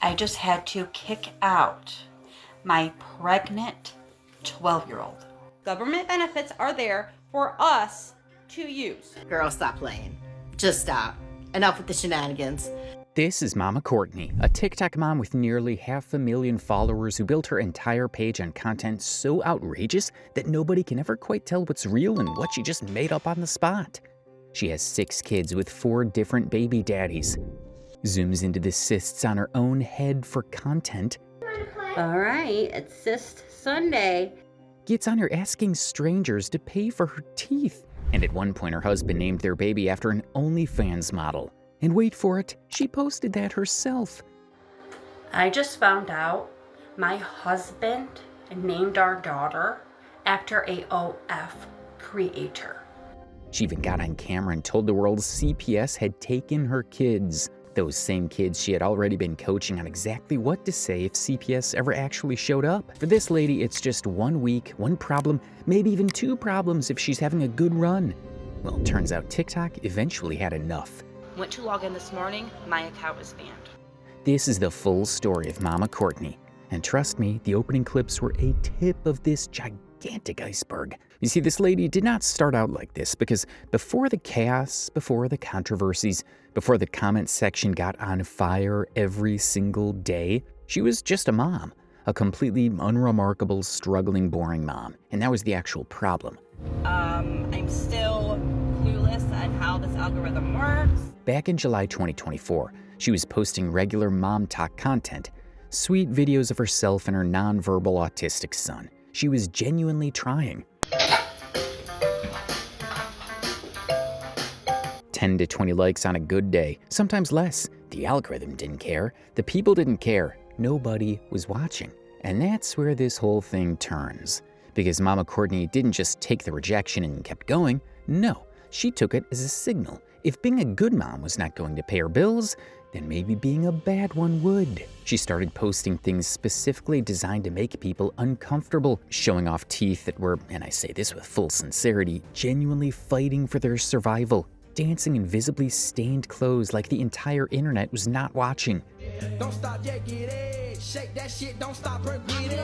I just had to kick out my pregnant 12-year-old. Government benefits are there for us to use. Girl, stop playing. Just stop. Enough with the shenanigans. This is Mama Courtney, a TikTok mom with nearly 500,000 followers who built her entire page on content so outrageous that nobody can ever quite tell what's real and what she just made up on the spot. She has 6 kids with 4 different baby daddies. Zooms into the cysts on her own head for content. All right, it's Cyst Sunday. Gets on her asking strangers to pay for her teeth. And at one point her husband named their baby after an OnlyFans model. And wait for it, she posted that herself. I just found out my husband named our daughter after a OF creator. She even got on camera and told the world CPS had taken her kids. Those same kids she had already been coaching on exactly what to say if CPS ever actually showed up. For this lady, it's just 1 week, 1 problem, maybe even 2 problems if she's having a good run. Well, it turns out TikTok eventually had enough. Went to log in this morning, my account was banned. This is the full story of Mama Courtney. And trust me, the opening clips were a tip of this gigantic iceberg. You see, this lady did not start out like this because before the chaos, before the controversies, before the comment section got on fire every single day, she was just a mom, a completely unremarkable, struggling, boring mom. And that was the actual problem. I'm still clueless on how this algorithm works. Back in July 2024, she was posting regular mom talk content, sweet videos of herself and her nonverbal autistic son. She was genuinely trying. 10 to 20 likes on a good day, sometimes less. The algorithm didn't care. The people didn't care. Nobody was watching. And that's where this whole thing turns. Because Mama Courtney didn't just take the rejection and kept going. No, she took it as a signal. If being a good mom was not going to pay her bills, then maybe being a bad one would. She started posting things specifically designed to make people uncomfortable, showing off teeth that were, and I say this with full sincerity, genuinely fighting for their survival, dancing in visibly stained clothes like the entire internet was not watching. Don't stop, yeah, get it. Shake that shit, don't stop, get it.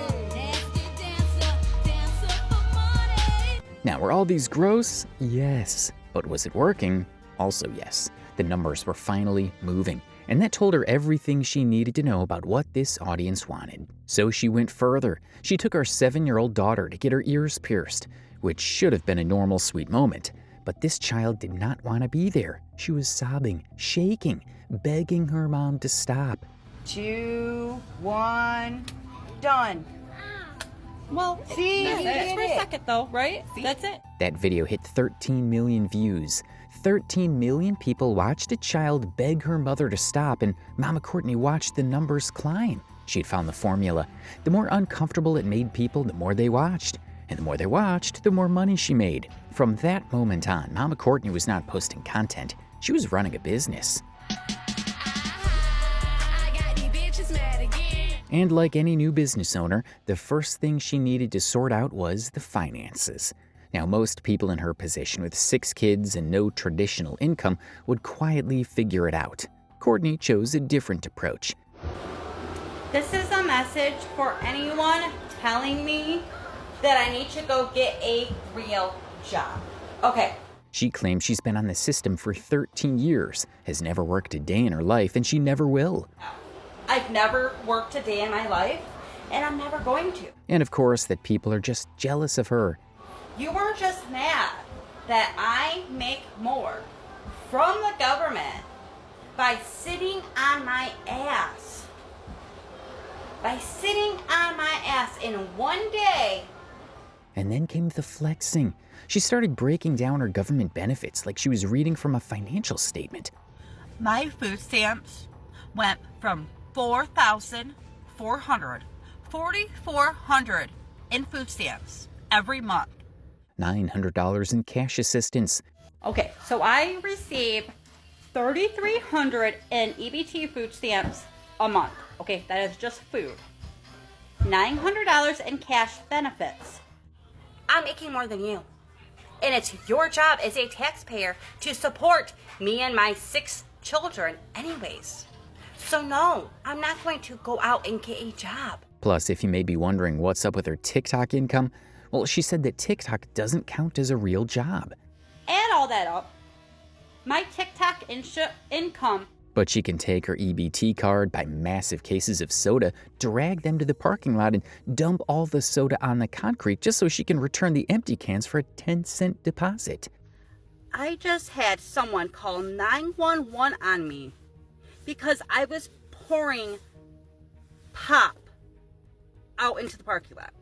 Now, were all these gross? Yes. But was it working? Also yes. The numbers were finally moving. And that told her everything she needed to know about what this audience wanted. So she went further. She took our 7-year-old daughter to get her ears pierced, which should have been a normal, sweet moment. But this child did not want to be there. She was sobbing, shaking, begging her mom to stop. 2, 1, done. Well, see, that's for a second though, right? See? That's it. That video hit 13 million views. 13 million people watched a child beg her mother to stop, and Mama Courtney watched the numbers climb. She'd found the formula. The more uncomfortable it made people, the more they watched. And the more they watched, the more money she made. From that moment on, Mama Courtney was not posting content. She was running a business. And like any new business owner, the first thing she needed to sort out was the finances. Now, most people in her position with 6 kids and no traditional income would quietly figure it out. Courtney chose a different approach. This is a message for anyone telling me that I need to go get a real job. Okay. She claims she's been on the system for 13 years, has never worked a day in her life, and she never will. I've never worked a day in my life, and I'm never going to. And of course, that people are just jealous of her. You were just mad that I make more from the government by sitting on my ass. By sitting on my ass in one day. And then came the flexing. She started breaking down her government benefits like she was reading from a financial statement. My food stamps went from $4,400 in food stamps every month. $900 in cash assistance. Okay, so I receive $3,300 in EBT food stamps a month. Okay, that is just food. $900 in cash benefits. I'm making more than you. And it's your job as a taxpayer to support me and my 6 children anyways. So no, I'm not going to go out and get a job. Plus, if you may be wondering what's up with her TikTok income, well, she said that TikTok doesn't count as a real job. Add all that up. My TikTok income. But she can take her EBT card, buy massive cases of soda, drag them to the parking lot, and dump all the soda on the concrete just so she can return the empty cans for a 10-cent deposit. I just had someone call 911 on me because I was pouring pop out into the parking lot.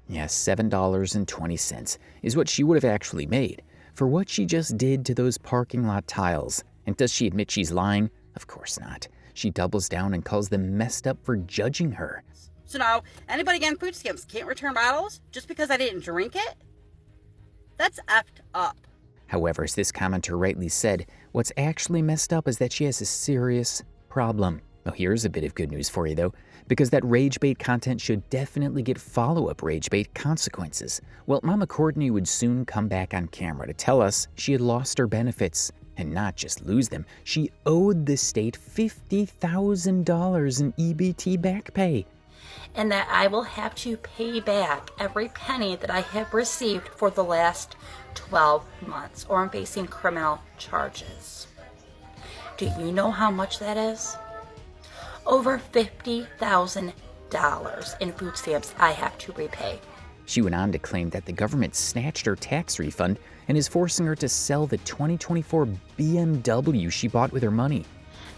Yeah, $7.20 is what she would have actually made for what she just did to those parking lot tiles. And does she admit she's lying? Of course not. She doubles down and calls them messed up for judging her. So now, anybody getting food stamps can't return bottles just because I didn't drink it? That's effed up. However, as this commenter rightly said, what's actually messed up is that she has a serious problem. Well, here's a bit of good news for you, though, because that rage bait content should definitely get follow-up rage bait consequences. Well, Mama Courtney would soon come back on camera to tell us she had lost her benefits. And not just lose them, she owed the state $50,000 in EBT back pay. And that I will have to pay back every penny that I have received for the last 12 months, or I'm facing criminal charges. Do you know how much that is? Over $50,000 in food stamps I have to repay. She went on to claim that the government snatched her tax refund and is forcing her to sell the 2024 BMW she bought with her money.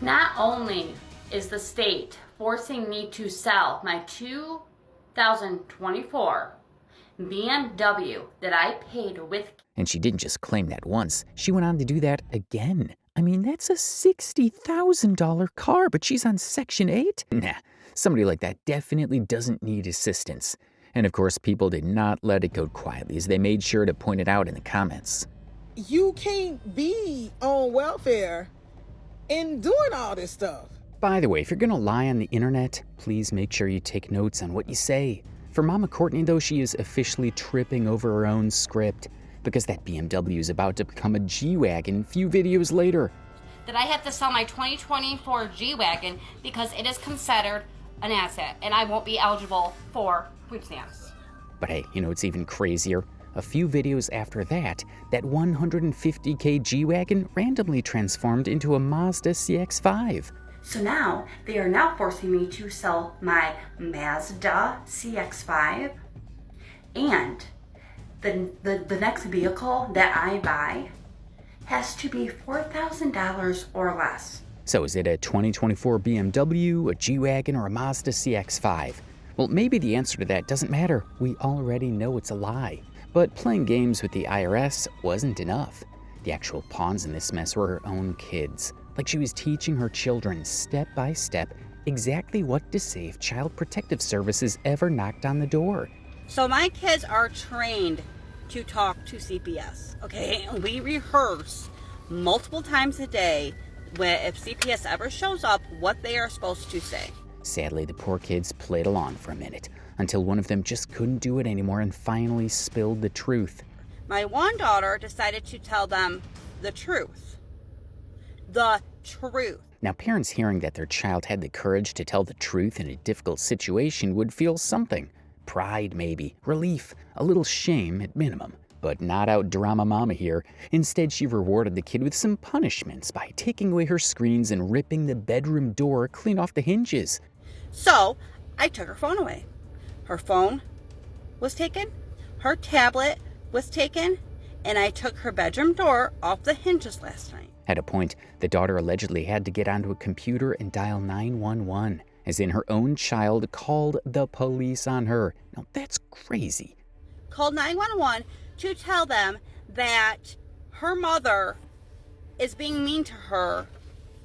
Not only is the state forcing me to sell my 2024 BMW that I paid with... And she didn't just claim that once, she went on to do that again. I mean, that's a $60,000 car, but she's on Section 8? Nah, somebody like that definitely doesn't need assistance. And of course, people did not let it go quietly, as they made sure to point it out in the comments. You can't be on welfare and doing all this stuff. By the way, if you're gonna lie on the internet, please make sure you take notes on what you say. For Mama Courtney, though, she is officially tripping over her own script, because that BMW is about to become a G-Wagon a few videos later. That I have to sell my 2024 G-Wagon because it is considered an asset and I won't be eligible for food stamps. But hey, you know what's even crazier? A few videos after that, that 150K G-Wagon randomly transformed into a Mazda CX-5. So now, they are now forcing me to sell my Mazda CX-5, and the next vehicle that I buy has to be $4,000 or less. So is it a 2024 BMW, a G-Wagon, or a Mazda CX-5? Well, maybe the answer to that doesn't matter. We already know it's a lie. But playing games with the IRS wasn't enough. The actual pawns in this mess were her own kids. Like she was teaching her children step by step exactly what to say if Child Protective Services ever knocked on the door. So my kids are trained to talk to CPS, okay? We rehearse multiple times a day if CPS ever shows up, what they are supposed to say. Sadly, the poor kids played along for a minute, until one of them just couldn't do it anymore and finally spilled the truth. My one daughter decided to tell them the truth. The truth. Now, parents hearing that their child had the courage to tell the truth in a difficult situation would feel something. Pride, maybe. Relief. A little shame at minimum. But not out drama mama here. Instead, she rewarded the kid with some punishments by taking away her screens and ripping the bedroom door clean off the hinges. So, I took her phone away. Her phone was taken, her tablet was taken, and I took her bedroom door off the hinges last night. At a point, the daughter allegedly had to get onto a computer and dial 911, as in her own child called the police on her. Now, that's crazy. Called 911 to tell them that her mother is being mean to her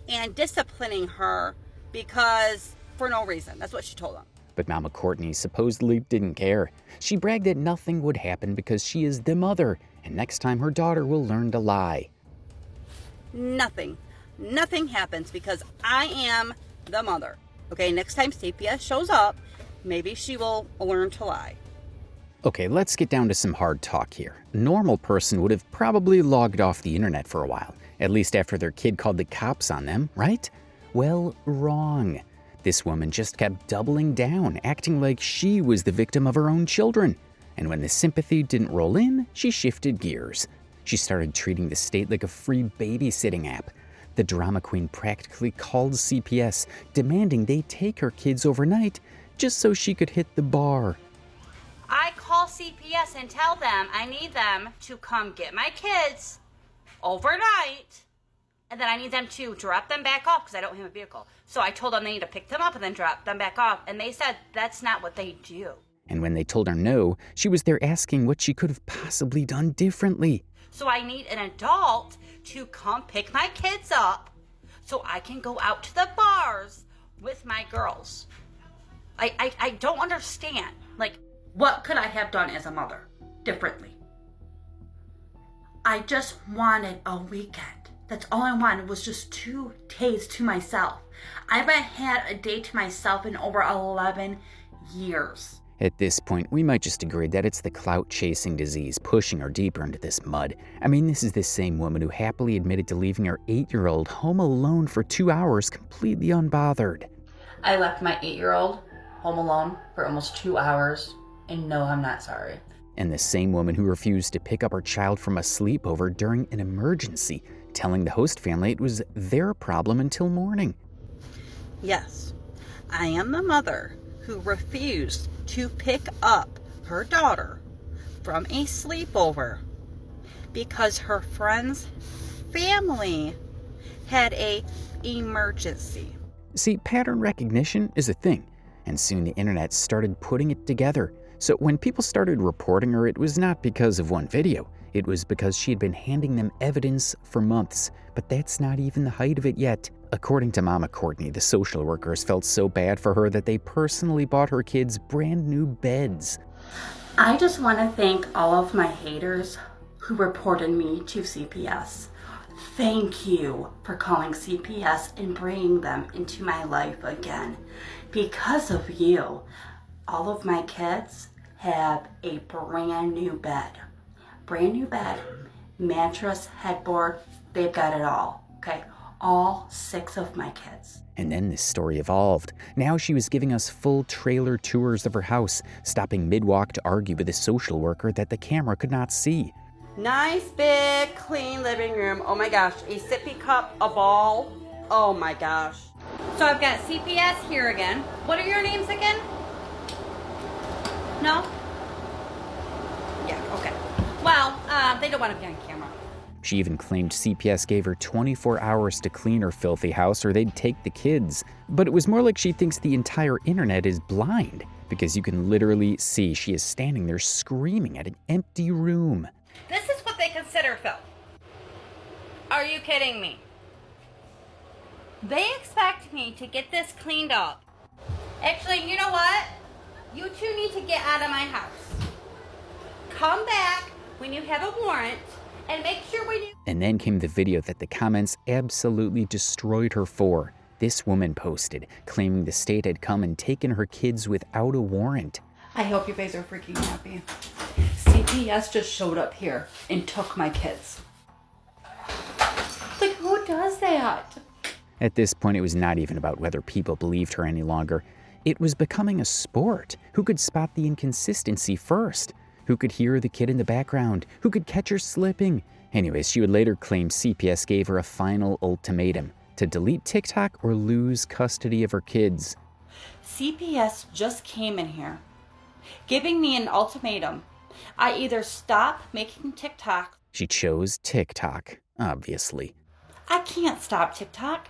and disciplining her because for no reason. That's what she told them. But Mama Courtney supposedly didn't care. She bragged that nothing would happen because she is the mother, and next time her daughter will learn to lie. Nothing happens because I am the mother. Okay, next time CPS shows up, maybe she will learn to lie. Okay, let's get down to some hard talk here. A normal person would have probably logged off the internet for a while, at least after their kid called the cops on them, right? Well, wrong. This woman just kept doubling down, acting like she was the victim of her own children. And when the sympathy didn't roll in, she shifted gears. She started treating the state like a free babysitting app. The drama queen practically called CPS, demanding they take her kids overnight just so she could hit the bar. I call CPS and tell them I need them to come get my kids overnight, and then I need them to drop them back off because I don't have a vehicle. So I told them they need to pick them up and then drop them back off, and they said that's not what they do. And when they told her no, she was there asking what she could have possibly done differently. So I need an adult to come pick my kids up so I can go out to the bars with my girls. I don't understand. Like, What could I have done as a mother differently? I just wanted a weekend. That's all I wanted, was just 2 days to myself. I haven't had a day to myself in over 11 years. At this point, we might just agree that it's the clout-chasing disease pushing her deeper into this mud. I mean, this is the same woman who happily admitted to leaving her 8-year-old home alone for 2 hours, completely unbothered. I left my 8-year-old home alone for almost 2 hours, and no, I'm not sorry. And the same woman who refused to pick up her child from a sleepover during an emergency, telling the host family it was their problem until morning. yes, I am the mother who refused to pick up her daughter from a sleepover because her friend's family had a emergency. See, pattern recognition is a thing, and soon the internet started putting it together. So when people started reporting her, it was not because of one video. It was because she had been handing them evidence for months. But that's not even the height of it yet. According to Mama Courtney, the social workers felt so bad for her that they personally bought her kids brand new beds. I just want to thank all of my haters who reported me to CPS. Thank you for calling CPS and bringing them into my life again. Because of you, all of my kids have a brand new bed. Brand new bed, mattress, headboard, they've got it all, okay? All 6 of my kids. And then this story evolved. Now she was giving us full trailer tours of her house, stopping mid-walk to argue with a social worker that the camera could not see. Nice, big, clean living room. Oh my gosh, a sippy cup, a ball. Oh my gosh. So I've got CPS here again. What are your names again? No? Yeah, okay. Well, they don't want to be on camera. She even claimed CPS gave her 24 hours to clean her filthy house or they'd take the kids. But it was more like she thinks the entire internet is blind, because you can literally see she is standing there screaming at an empty room. This is what they consider film. Are you kidding me? They expect me to get this cleaned up. Actually, you know what? You two need to get out of my house. Come back when you have a warrant and make sure when you... And then came the video that the comments absolutely destroyed her for. This woman posted, claiming the state had come and taken her kids without a warrant. I hope you guys are freaking happy. CPS just showed up here and took my kids. Like, who does that? At this point, it was not even about whether people believed her any longer. It was becoming a sport. Who could spot the inconsistency first? Who could hear the kid in the background? Who could catch her slipping? Anyways, she would later claim CPS gave her a final ultimatum: to delete TikTok or lose custody of her kids. CPS just came in here, giving me an ultimatum. I either stop making TikTok. She chose TikTok, obviously. I can't stop TikTok.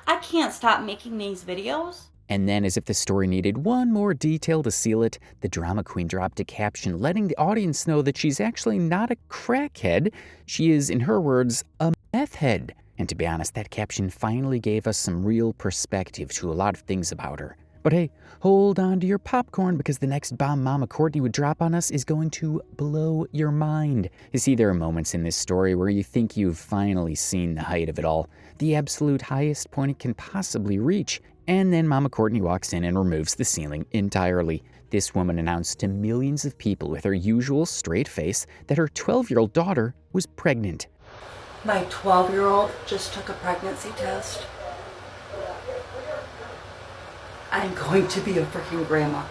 I can't stop making these videos. And then, as if the story needed one more detail to seal it, the drama queen dropped a caption letting the audience know that she's actually not a crackhead. She is, in her words, a meth head. And to be honest, that caption finally gave us some real perspective to a lot of things about her. But hey, hold on to your popcorn, because the next bomb Mama Courtney would drop on us is going to blow your mind. You see, there are moments in this story where you think you've finally seen the height of it all, the absolute highest point it can possibly reach, and then Mama Courtney walks in and removes the ceiling entirely. This woman announced to millions of people with her usual straight face that her 12-year-old daughter was pregnant. My 12-year-old just took a pregnancy test. I'm going to be a freaking grandma.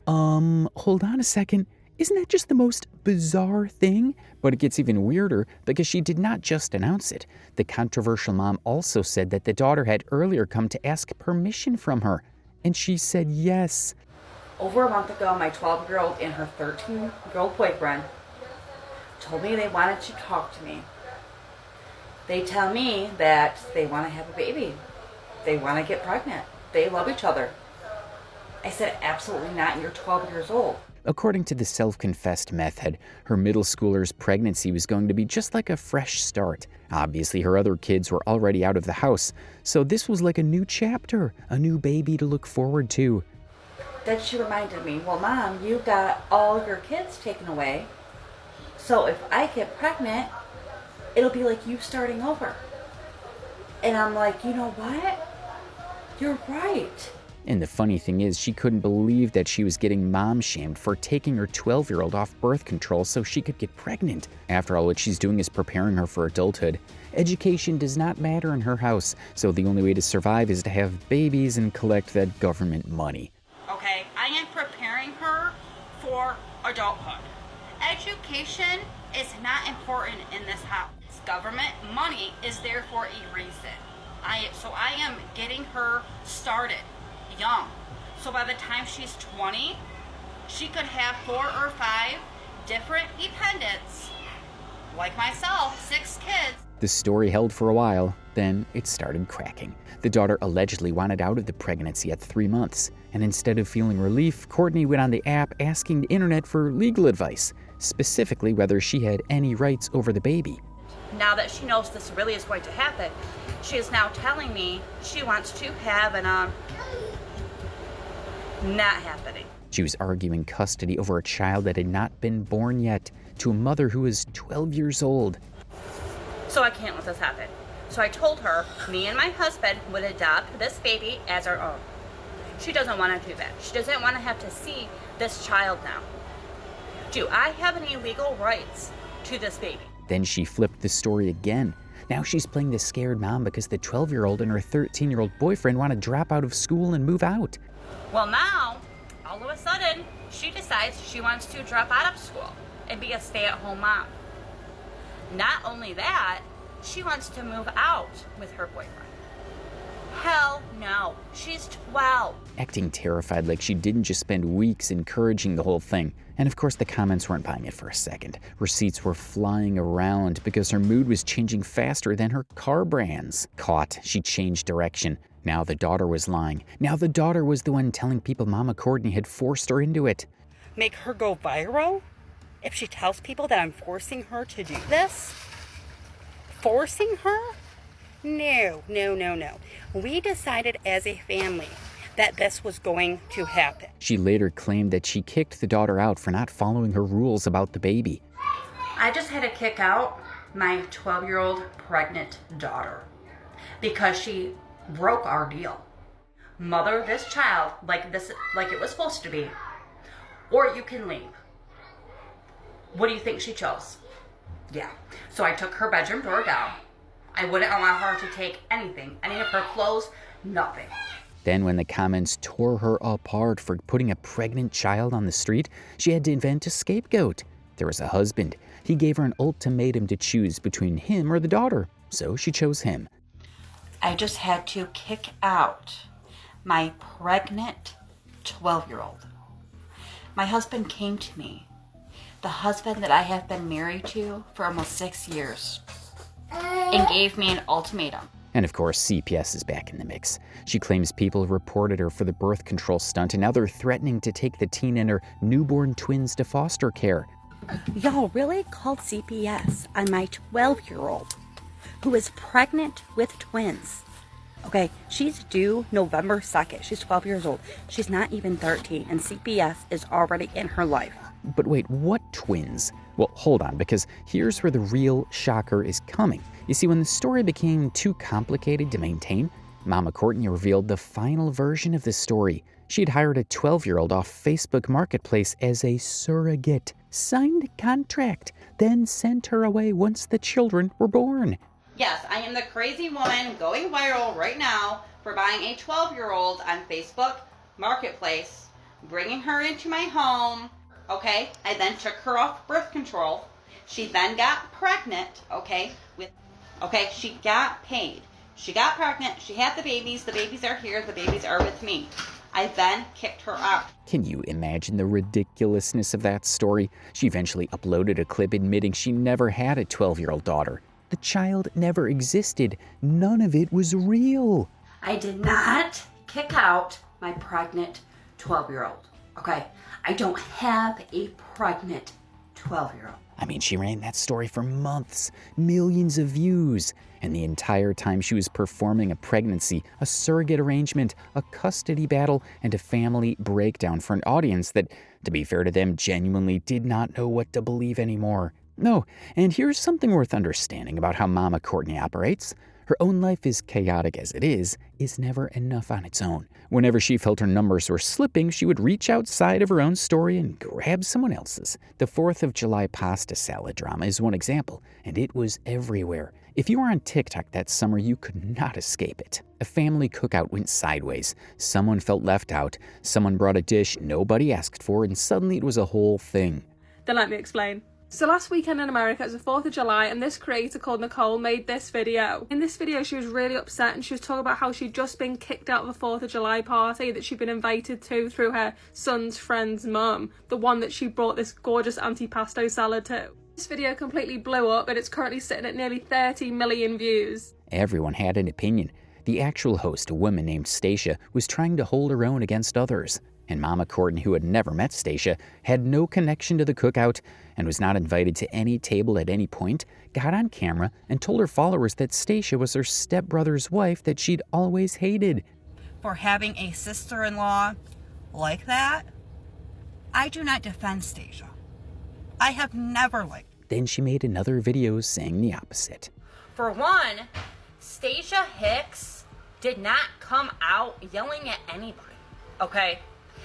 Hold on a second. Isn't that just the most bizarre thing? But it gets even weirder because she did not just announce it. The controversial mom also said that the daughter had earlier come to ask permission from her, and she said yes. Over a month ago, my 12-year-old and her 13-year-old boyfriend told me they wanted to talk to me. They tell me that they want to have a baby. They want to get pregnant. They love each other. I said, absolutely not. You're 12 years old. According to the self-confessed meth head, her middle schooler's pregnancy was going to be just like a fresh start. Obviously, her other kids were already out of the house, so this was like a new chapter, a new baby to look forward to. Then she reminded me, well, Mom, you got all your kids taken away, so if I get pregnant, it'll be like you starting over. And I'm like, you know what? You're right. And the funny thing is, she couldn't believe that she was getting mom-shamed for taking her 12-year-old off birth control so she could get pregnant. After all, what she's doing is preparing her for adulthood. Education does not matter in her house, so the only way to survive is to have babies and collect that government money. Okay, I am preparing her for adulthood. Education is not important in this house. Government money is there for a reason. So I am getting her started young. So by the time she's 20, she could have 4 or 5 different dependents, like myself, 6 kids. The story held for a while, then it started cracking. The daughter allegedly wanted out of the pregnancy at 3 months, and instead of feeling relief, Courtney went on the app asking the internet for legal advice, specifically whether she had any rights over the baby. Now that she knows this really is going to happen, she is now telling me she wants to have an not happening. She was arguing custody over a child that had not been born yet to a mother who was 12 years old. So I can't let this happen. So I told her me and my husband would adopt this baby as our own. She doesn't want to do that. She doesn't want to have to see this child now. Do I have any legal rights to this baby? Then she flipped the story again. Now she's playing the scared mom because the 12-year-old and her 13-year-old boyfriend want to drop out of school and move out. Well, now, all of a sudden, she decides she wants to drop out of school and be a stay-at-home mom. Not only that, she wants to move out with her boyfriend. Hell no, she's 12. Acting terrified like she didn't just spend weeks encouraging the whole thing. And of course the comments weren't buying it for a second. Receipts were flying around because her mood was changing faster than her car brands. Caught, she changed direction. Now the daughter was lying. Now the daughter was the one telling people Mama Courtney had forced her into it. Make her go viral? If she tells people that I'm forcing her to do this? Forcing her? No. We decided as a family that this was going to happen. She later claimed that she kicked the daughter out for not following her rules about the baby. I just had to kick out my 12-year-old pregnant daughter because she broke our deal. Mother this child like it was supposed to be, or you can leave. What do you think she chose? Yeah. So I took her bedroom door down. I wouldn't allow her to take anything, any of her clothes, nothing. Then when the comments tore her apart for putting a pregnant child on the street, she had to invent a scapegoat. There was a husband. He gave her an ultimatum to choose between him or the daughter, so she chose him. I just had to kick out my pregnant 12-year-old. My husband came to me, the husband that I have been married to for almost 6 years, and gave me an ultimatum. And of course, CPS is back in the mix. She claims people reported her for the birth control stunt, and now they're threatening to take the teen and her newborn twins to foster care. Y'all really called CPS on my 12-year-old who is pregnant with twins. Okay, she's due November 2nd. She's 12 years old. She's not even 13, and CPS is already in her life. But wait, what twins? Well, hold on, because here's where the real shocker is coming. You see, when the story became too complicated to maintain, Mama Courtney revealed the final version of the story. She'd hired a 12-year-old off Facebook Marketplace as a surrogate, signed a contract, then sent her away once the children were born. Yes, I am the crazy woman going viral right now for buying a 12-year-old on Facebook Marketplace, bringing her into my home. Okay, I then took her off birth control. She then got pregnant, okay, she got paid. She got pregnant, she had the babies are here, the babies are with me. I then kicked her out. Can you imagine the ridiculousness of that story? She eventually uploaded a clip admitting she never had a 12-year-old daughter. The child never existed. None of it was real. I did not kick out my pregnant 12-year-old, okay? I don't have a pregnant 12-year-old. I mean, she ran that story for months, millions of views. And the entire time she was performing a pregnancy, a surrogate arrangement, a custody battle, and a family breakdown for an audience that, to be fair to them, genuinely did not know what to believe anymore. No, and here's something worth understanding about how Mama Courtney operates. Her own life, as chaotic as it is never enough on its own. Whenever she felt her numbers were slipping, she would reach outside of her own story and grab someone else's. The 4th of July pasta salad drama is one example, and it was everywhere. If you were on TikTok that summer, you could not escape it. A family cookout went sideways. Someone felt left out. Someone brought a dish nobody asked for, and suddenly it was a whole thing. Then let me explain. So last weekend in America, it was the 4th of July, and this creator called Nicole made this video. In this video, she was really upset, and she was talking about how she'd just been kicked out of a 4th of July party that she'd been invited to through her son's friend's mum, the one that she brought this gorgeous antipasto salad to. This video completely blew up, and it's currently sitting at nearly 30 million views. Everyone had an opinion. The actual host, a woman named Stacia, was trying to hold her own against others. And Mama Courtney, who had never met Stacia, had no connection to the cookout, and was not invited to any table at any point, got on camera and told her followers that Stacia was her stepbrother's wife that she'd always hated. For having a sister-in-law like that, I do not defend Stacia. I have never liked her. Then she made another video saying the opposite. For one, Stacia Hicks did not come out yelling at anybody, okay?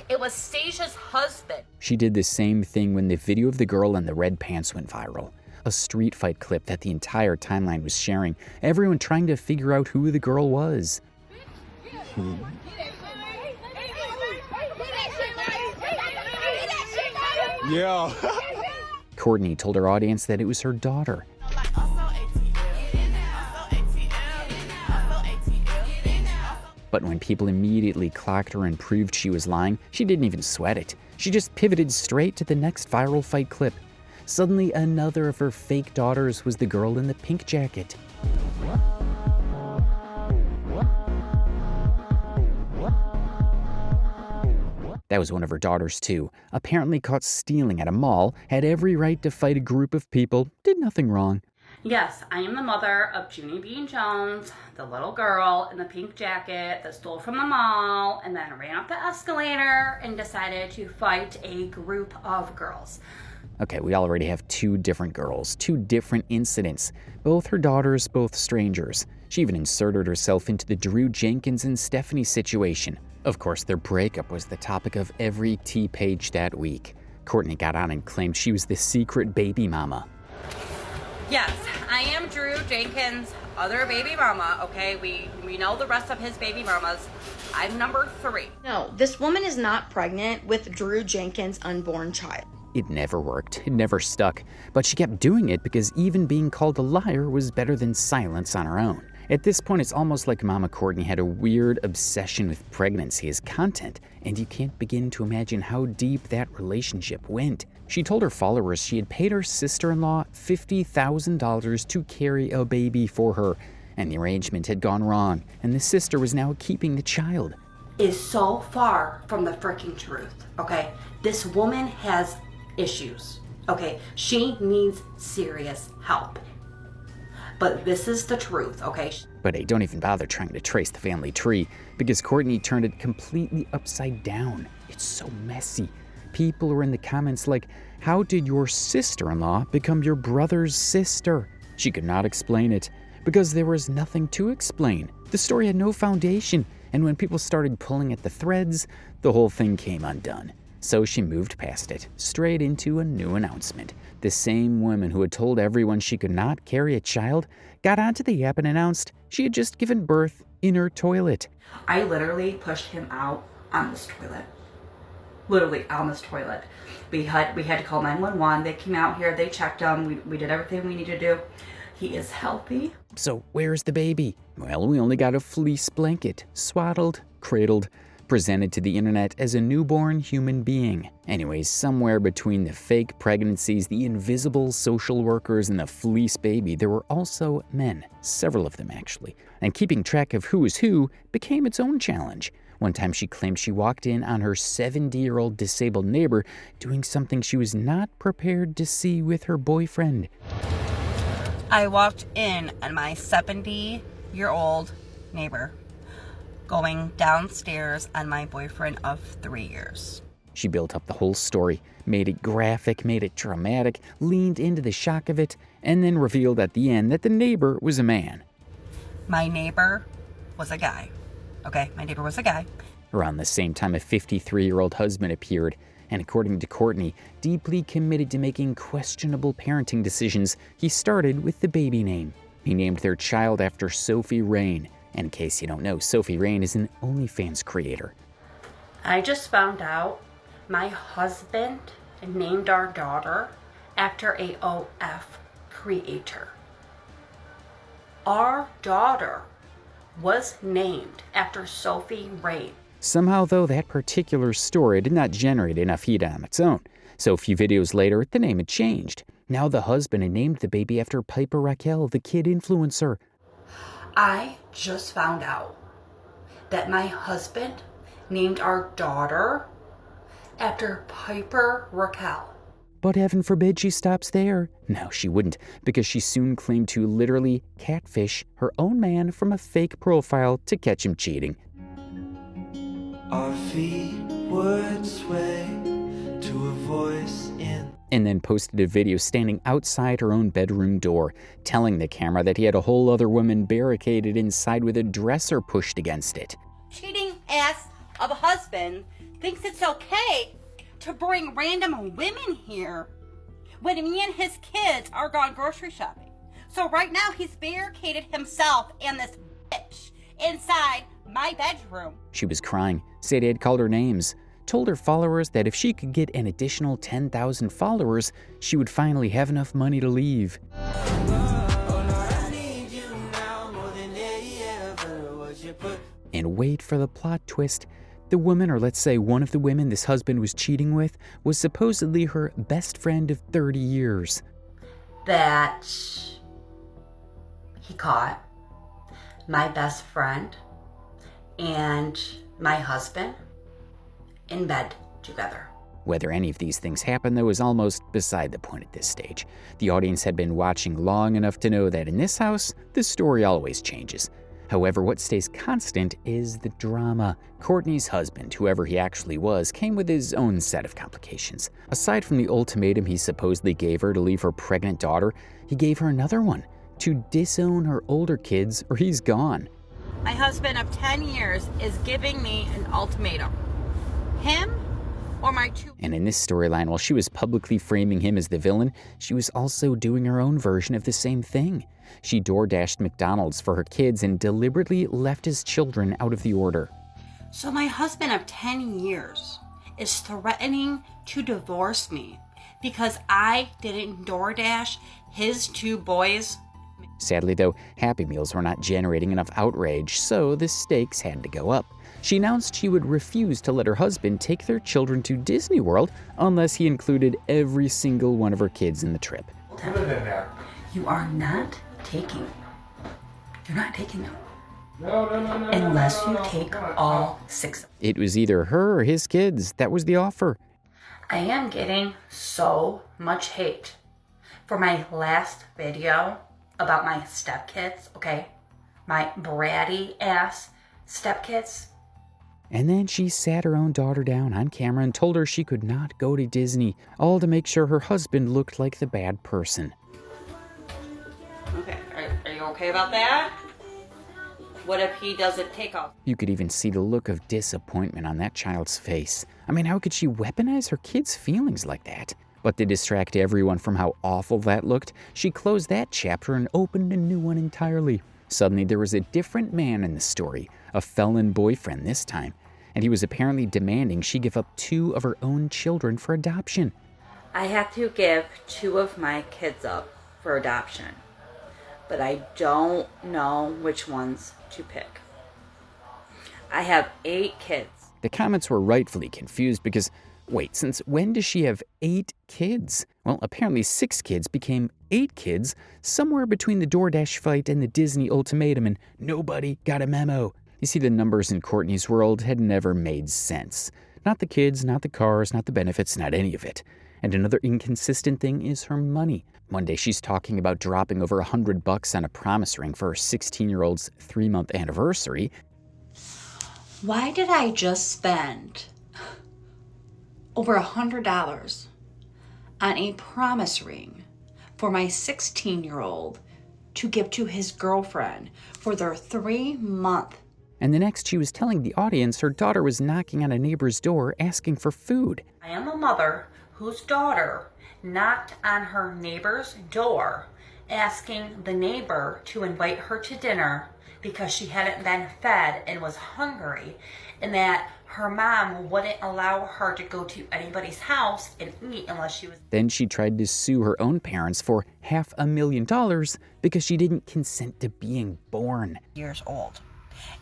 It was Stacia's husband. She did the same thing when the video of the girl in the red pants went viral. A street fight clip that the entire timeline was sharing, everyone trying to figure out who the girl was. Yeah. Courtney told her audience that it was her daughter. But when people immediately clocked her and proved she was lying, she didn't even sweat it. She just pivoted straight to the next viral fight clip. Suddenly, another of her fake daughters was the girl in the pink jacket. That was one of her daughters too. Apparently caught stealing at a mall, had every right to fight a group of people, did nothing wrong. Yes, I am the mother of Junie Bean Jones, the little girl in the pink jacket that stole from the mall and then ran up the escalator and decided to fight a group of girls. Okay, we already have 2 different girls, 2 different incidents. Both her daughters, both strangers. She even inserted herself into the Drew Jenkins and Stephanie situation. Of course, their breakup was the topic of every T-page that week. Courtney got on and claimed she was the secret baby mama. Yes, I am Drew Jenkins' other baby mama, okay? We know the rest of his baby mamas. I'm number 3. No, this woman is not pregnant with Drew Jenkins' unborn child. It never worked. It never stuck. But she kept doing it because even being called a liar was better than silence on her own. At this point, it's almost like Mama Courtney had a weird obsession with pregnancy as content, and you can't begin to imagine how deep that relationship went. She told her followers she had paid her sister-in-law $50,000 to carry a baby for her, and the arrangement had gone wrong, and the sister was now keeping the child. Is so far from the freaking truth, okay? This woman has issues, okay? She needs serious help. But this is the truth, okay? But hey, don't even bother trying to trace the family tree, because Courtney turned it completely upside down. It's so messy. People were in the comments like, how did your sister-in-law become your brother's sister? She could not explain it, because there was nothing to explain. The story had no foundation, and when people started pulling at the threads, the whole thing came undone. So she moved past it, straight into a new announcement. The same woman who had told everyone she could not carry a child got onto the app and announced she had just given birth in her toilet. I literally pushed him out on this toilet. Literally on this toilet. We had to call 911. They came out here, they checked him, we did everything we needed to do. He is healthy. So where's the baby? Well, we only got a fleece blanket, swaddled, cradled, presented to the internet as a newborn human being. Anyways, somewhere between the fake pregnancies, the invisible social workers, and the fleece baby, there were also men, several of them actually. And keeping track of who is who became its own challenge. One time she claimed she walked in on her 70-year-old disabled neighbor doing something she was not prepared to see with her boyfriend. I walked in on my 70-year-old neighbor going downstairs on my boyfriend of 3 years. She built up the whole story, made it graphic, made it dramatic, leaned into the shock of it, and then revealed at the end that the neighbor was a man. My neighbor was a guy. Okay, my neighbor was a guy. Around the same time, a 53-year-old husband appeared, and according to Courtney, deeply committed to making questionable parenting decisions, he started with the baby name. He named their child after Sophie Rain. And in case you don't know, Sophie Rain is an OnlyFans creator. I just found out my husband named our daughter after a OF creator. Our daughter was named after Sophie Rain. Somehow, though, that particular story did not generate enough heat on its own. So a few videos later, the name had changed. Now the husband had named the baby after Piper Raquel, the kid influencer. I just found out that my husband named our daughter after Piper Raquel. But heaven forbid she stops there. No, she wouldn't, because she soon claimed to literally catfish her own man from a fake profile to catch him cheating. Our feet would sway to a voice in. And then posted a video standing outside her own bedroom door, telling the camera that he had a whole other woman barricaded inside with a dresser pushed against it. Cheating ass of a husband thinks it's okay to bring random women here when me and his kids are gone grocery shopping. So right now he's barricaded himself and this bitch inside my bedroom. She was crying, said he had called her names, told her followers that if she could get an additional 10,000 followers, she would finally have enough money to leave. And wait for the plot twist. The woman, or let's say one of the women this husband was cheating with, was supposedly her best friend of 30 years. That he caught my best friend and my husband in bed together. Whether any of these things happened, though, is almost beside the point at this stage. The audience had been watching long enough to know that in this house, the story always changes. However, what stays constant is the drama. Courtney's husband, whoever he actually was, came with his own set of complications. Aside from the ultimatum he supposedly gave her to leave her pregnant daughter, he gave her another one, to disown her older kids or he's gone. My husband of 10 years is giving me an ultimatum. Him or my two... And in this storyline, while she was publicly framing him as the villain, she was also doing her own version of the same thing. She door-dashed McDonald's for her kids and deliberately left his children out of the order. So my husband of 10 years is threatening to divorce me because I didn't DoorDash his two boys. Sadly, though, Happy Meals were not generating enough outrage, so the stakes had to go up. She announced she would refuse to let her husband take their children to Disney World unless he included every single one of her kids in the trip. You are not taking. You're not taking them. Unless you take all 6. It was either her or his kids. That was the offer. I am getting so much hate for my last video about my stepkids, okay? My bratty ass stepkids. And then she sat her own daughter down on camera and told her she could not go to Disney, all to make sure her husband looked like the bad person. Okay, are you okay about that? What if he doesn't take off? You could even see the look of disappointment on that child's face. I mean, how could she weaponize her kids' feelings like that? But to distract everyone from how awful that looked, she closed that chapter and opened a new one entirely. Suddenly, there was a different man in the story, a felon boyfriend this time, and he was apparently demanding she give up 2 of her own children for adoption. I have to give 2 of my kids up for adoption, but I don't know which ones to pick. I have 8 kids. The comments were rightfully confused because, wait, since when does she have 8 kids? Well, apparently 6 kids became 8 kids somewhere between the DoorDash fight and the Disney ultimatum, and nobody got a memo. You see, the numbers in Courtney's world had never made sense. Not the kids, not the cars, not the benefits, not any of it. And another inconsistent thing is her money. One day she's talking about dropping over $100 on a promise ring for her 16-year-old's 3-month anniversary. Why did I just spend over $100 on a promise ring for my 16-year-old to give to his girlfriend for their 3-month? And the next she was telling the audience her daughter was knocking on a neighbor's door asking for food. I am a mother whose daughter knocked on her neighbor's door asking the neighbor to invite her to dinner because she hadn't been fed and was hungry, and that her mom wouldn't allow her to go to anybody's house and eat unless she was... Then she tried to sue her own parents for $500,000 because she didn't consent to being born. Years old.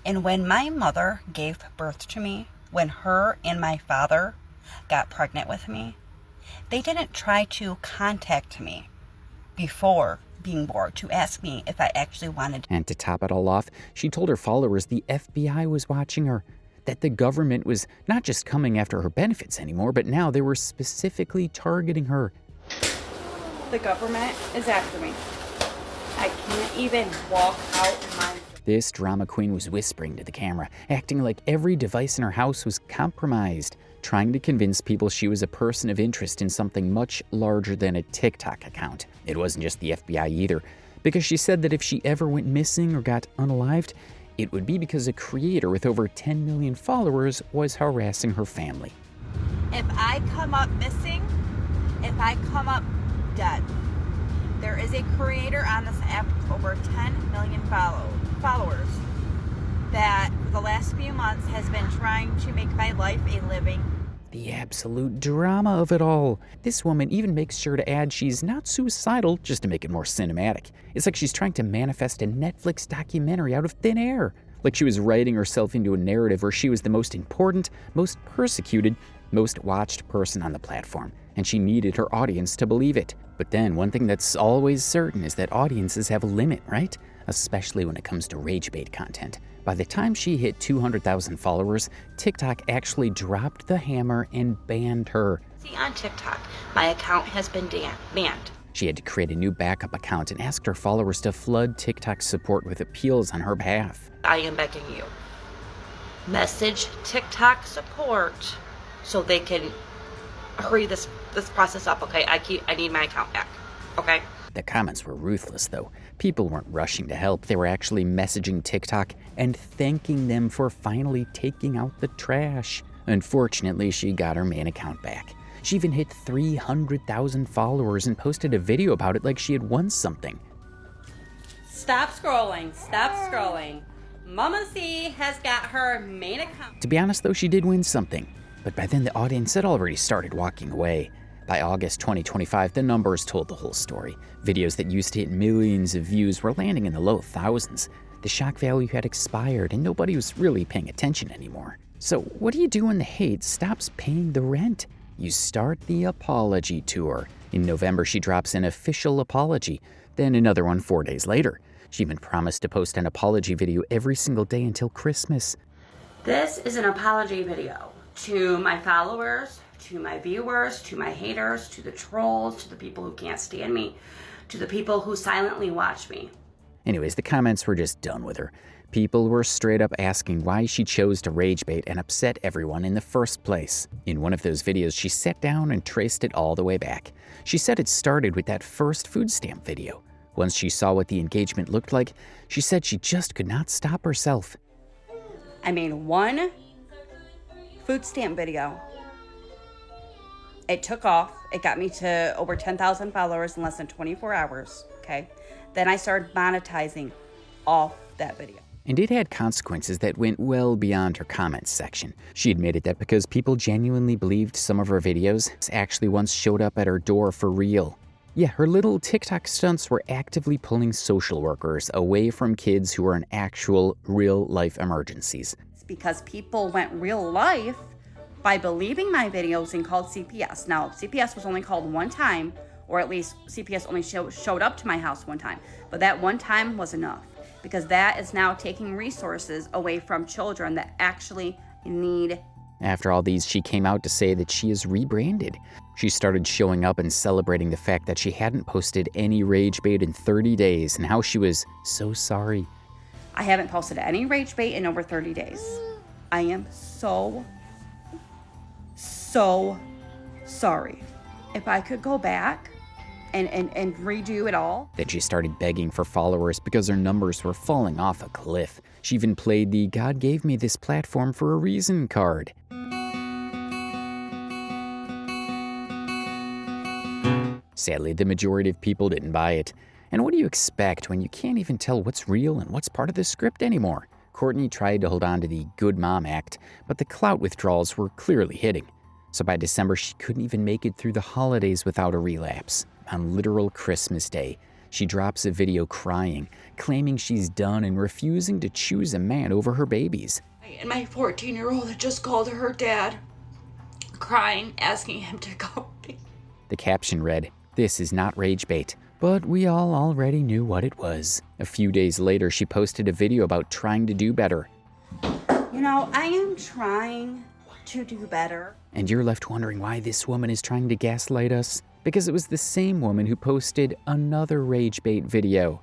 And when my mother gave birth to me, when her and my father got pregnant with me, they didn't try to contact me before being born to ask me if I actually wanted. And to top it all off, she told her followers the FBI was watching her, that the government was not just coming after her benefits anymore, but now they were specifically targeting her. The government is after me. I can't even walk out my... This drama queen was whispering to the camera, acting like every device in her house was compromised, trying to convince people she was a person of interest in something much larger than a TikTok account. It wasn't just the FBI either, because she said that if she ever went missing or got unalived, it would be because a creator with over 10 million followers was harassing her family. If I come up missing, if I come up dead, there is a creator on this app with over 10 million followers that for the last few months has been trying to make my life a living. The absolute drama of it all. This woman even makes sure to add she's not suicidal just to make it more cinematic. It's like she's trying to manifest a Netflix documentary out of thin air. Like she was writing herself into a narrative where she was the most important, most persecuted, most watched person on the platform, and she needed her audience to believe it. But then one thing that's always certain is that audiences have a limit, right? Especially when it comes to rage bait content. By the time she hit 200,000 followers, TikTok actually dropped the hammer and banned her. See, on TikTok, my account has been banned. She had to create a new backup account and asked her followers to flood TikTok support with appeals on her behalf. I am begging you, message TikTok support so they can hurry this process up, okay? I need my account back, okay? The comments were ruthless, though. People weren't rushing to help. They were actually messaging TikTok and thanking them for finally taking out the trash. Unfortunately, she got her main account back. She even hit 300,000 followers and posted a video about it like she had won something. Stop scrolling. Stop scrolling. Mama C has got her main account. To be honest, though, she did win something. But by then, the audience had already started walking away. By August 2025, the numbers told the whole story. Videos that used to hit millions of views were landing in the low thousands. The shock value had expired, and nobody was really paying attention anymore. So what do you do when the hate stops paying the rent? You start the apology tour. In November, she drops an official apology, then another one 4 days later. She even promised to post an apology video every single day until Christmas. This is an apology video to my followers, to my viewers, to my haters, to the trolls, to the people who can't stand me, to the people who silently watch me. Anyways, the comments were just done with her. People were straight up asking why she chose to rage bait and upset everyone in the first place. In one of those videos, she sat down and traced it all the way back. She said it started with that first food stamp video. Once she saw what the engagement looked like, she said she just could not stop herself. I made one food stamp video. It took off. It got me to over 10,000 followers in less than 24 hours, okay? Then I started monetizing off that video. And it had consequences that went well beyond her comments section. She admitted that because people genuinely believed some of her videos, actually once showed up at her door for real. Yeah, her little TikTok stunts were actively pulling social workers away from kids who were in actual, real-life emergencies. It's because people went real life by believing my videos and called CPS. Now, CPS was only called one time, or at least CPS only showed up to my house one time. But that one time was enough, because that is now taking resources away from children that actually need. After all these, she came out to say that she is rebranded. She started showing up and celebrating the fact that she hadn't posted any rage bait in 30 days and how she was so sorry. I haven't posted any rage bait in over 30 days. I am so sorry. If I could go back and redo it all. Then she started begging for followers because her numbers were falling off a cliff. She even played the "God gave me this platform for a reason" card. Sadly, the majority of people didn't buy it. And what do you expect when you can't even tell what's real and what's part of the script anymore? Courtney tried to hold on to the good mom act, but the clout withdrawals were clearly hitting. So by December, she couldn't even make it through the holidays without a relapse. On literal Christmas Day, she drops a video crying, claiming she's done and refusing to choose a man over her babies. And my 14-year-old had just called her dad, crying, asking him to go. The caption read, "This is not rage bait," but we all already knew what it was. A few days later, she posted a video about trying to do better. You know, I am trying to do better. And you're left wondering why this woman is trying to gaslight us? Because it was the same woman who posted another rage bait video.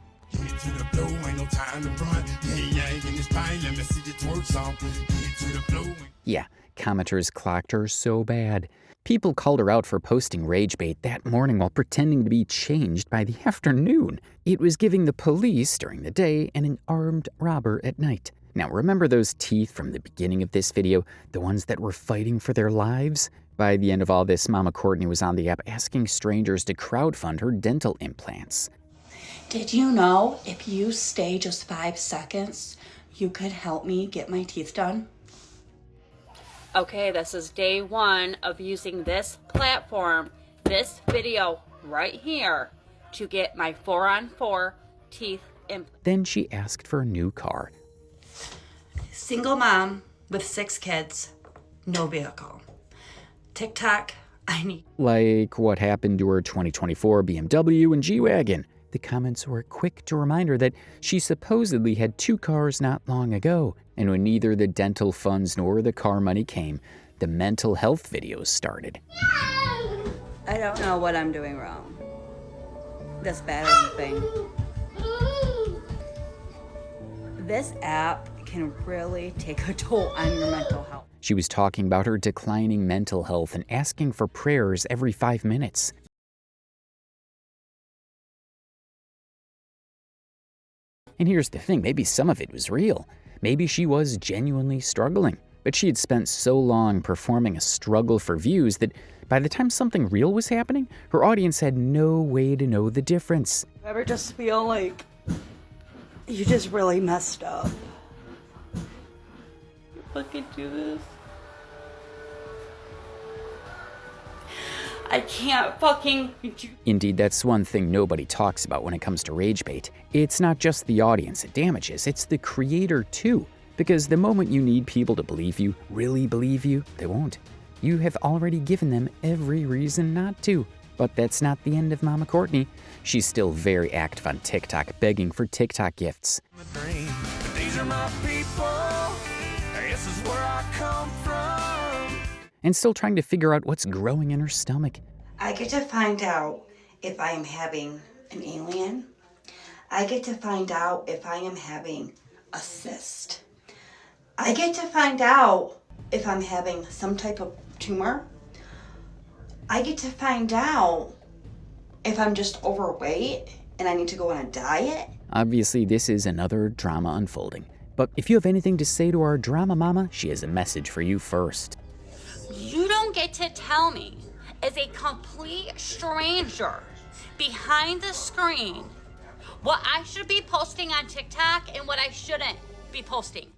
Yeah, commenters clocked her so bad. People called her out for posting rage bait that morning while pretending to be changed by the afternoon. It was giving the police during the day and an armed robber at night. Now, remember those teeth from the beginning of this video, the ones that were fighting for their lives? By the end of all this, Mama Courtney was on the app asking strangers to crowdfund her dental implants. Did you know if you stay just 5 seconds, you could help me get my teeth done? Okay, this is day 1 of using this platform, this video right here, to get my 4-on-4 teeth implants. Then she asked for a new car. Single mom with 6 kids, no vehicle. TikTok, I need. Like what happened to her 2024 BMW and G-Wagon. The comments were quick to remind her that she supposedly had 2 cars not long ago. And when neither the dental funds nor the car money came, the mental health videos started. I don't know what I'm doing wrong. This battering thing. This app can really take a toll on your mental health. She was talking about her declining mental health and asking for prayers every 5 minutes. And here's the thing, maybe some of it was real. Maybe she was genuinely struggling. But she had spent so long performing a struggle for views that by the time something real was happening, her audience had no way to know the difference. Ever just feel like you just really messed up? Fucking do this. I can't fucking do. Indeed, that's one thing nobody talks about when it comes to rage bait. It's not just the audience it damages, it's the creator too. Because the moment you need people to believe you, really believe you, they won't. You have already given them every reason not to. But that's not the end of Mama Courtney. She's still very active on TikTok, begging for TikTok gifts. These are my people. This is where I come from. And still trying to figure out what's growing in her stomach. I get to find out if I am having an alien. I get to find out if I am having a cyst. I get to find out if I'm having some type of tumor. I get to find out if I'm just overweight and I need to go on a diet? Obviously, this is another drama unfolding. But if you have anything to say to our drama mama, she has a message for you first. You don't get to tell me, as a complete stranger behind the screen, what I should be posting on TikTok and what I shouldn't be posting.